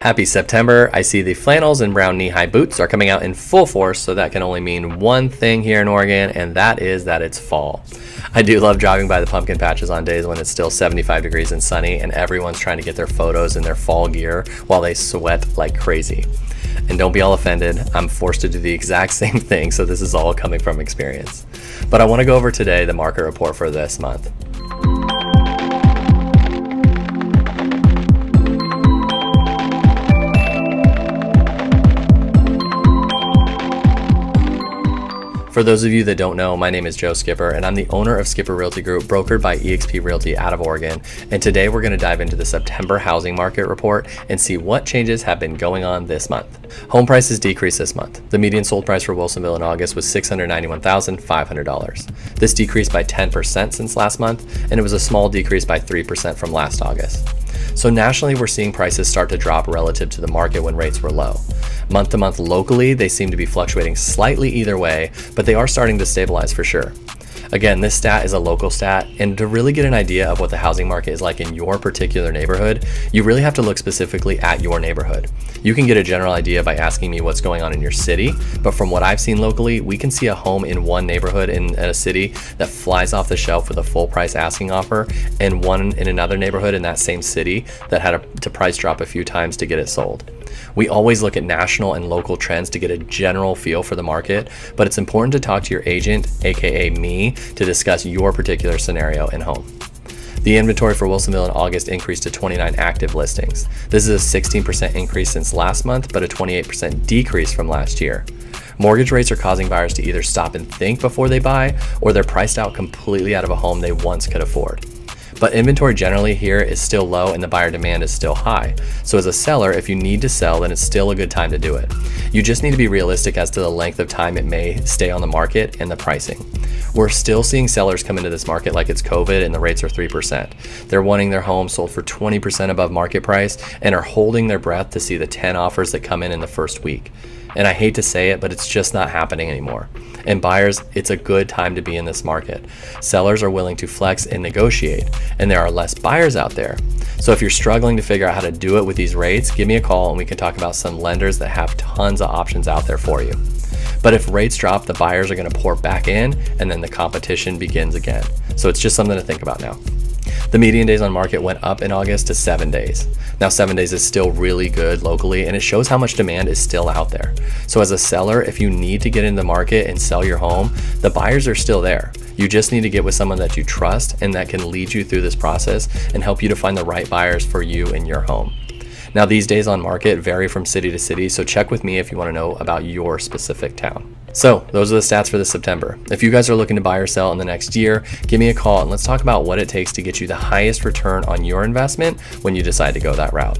Happy September. I see the flannels and brown knee-high boots are coming out in full force, so that can only mean one thing here in Oregon, and that is that it's fall. I do love driving by the pumpkin patches on days when it's still 75 degrees and sunny, and everyone's trying to get their photos in their fall gear while they sweat like crazy. And don't be all offended, I'm forced to do the exact same thing, so this is all coming from experience. But I want to go over today the market report for this month. For those of you that don't know, my name is Joe Skipper, and I'm the owner of Skipper Realty Group, brokered by eXp Realty out of Oregon. And today we're going to dive into the September housing market report and see what changes have been going on this month. Home prices decreased this month. The median sold price for Wilsonville in August was $691,500. This decreased by 10% since last month, and it was a small decrease by 3% from last August. So nationally, we're seeing prices start to drop relative to the market when rates were low. Month to month locally, they seem to be fluctuating slightly either way, but they are starting to stabilize for sure. Again, this stat is a local stat, and to really get an idea of what the housing market is like in your particular neighborhood, you really have to look specifically at your neighborhood. You can get a general idea by asking me what's going on in your city, but from what I've seen locally, we can see a home in one neighborhood in a city that flies off the shelf with a full price asking offer, and one in another neighborhood in that same city that had to price drop a few times to get it sold. We always look at national and local trends to get a general feel for the market, but it's important to talk to your agent, aka me, to discuss your particular scenario and home. The inventory for Wilsonville in August increased to 29 active listings. This is a 16% increase since last month, but a 28% decrease from last year. Mortgage rates are causing buyers to either stop and think before they buy, or they're priced out completely out of a home they once could afford. But inventory generally here is still low and the buyer demand is still high. So as a seller, if you need to sell, then it's still a good time to do it. You just need to be realistic as to the length of time it may stay on the market and the pricing. We're still seeing sellers come into this market like it's COVID and the rates are 3%. They're wanting their home sold for 20% above market price and are holding their breath to see the 10 offers that come in the first week. And I hate to say it, but it's just not happening anymore. And buyers, it's a good time to be in this market. Sellers are willing to flex and negotiate, and there are less buyers out there. So if you're struggling to figure out how to do it with these rates, give me a call and we can talk about some lenders that have tons of options out there for you. But if rates drop, the buyers are going to pour back in, and then the competition begins again. So it's just something to think about now. The median days on market went up in August to 7 days. Now 7 days is still really good locally, and it shows how much demand is still out there. So as a seller, if you need to get in the market and sell your home, the buyers are still there. You just need to get with someone that you trust and that can lead you through this process and help you to find the right buyers for you and your home. Now these days on market vary from city to city, so check with me if you want to know about your specific town. So those are the stats for this September. If you guys are looking to buy or sell in the next year, give me a call and let's talk about what it takes to get you the highest return on your investment when you decide to go that route.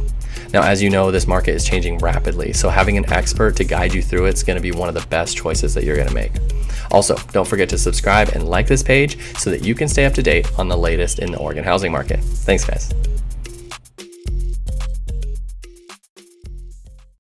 Now, as you know, this market is changing rapidly, so having an expert to guide you through it is going to be one of the best choices that you're going to make. Also, don't forget to subscribe and like this page so that you can stay up to date on the latest in the Oregon housing market. Thanks, guys.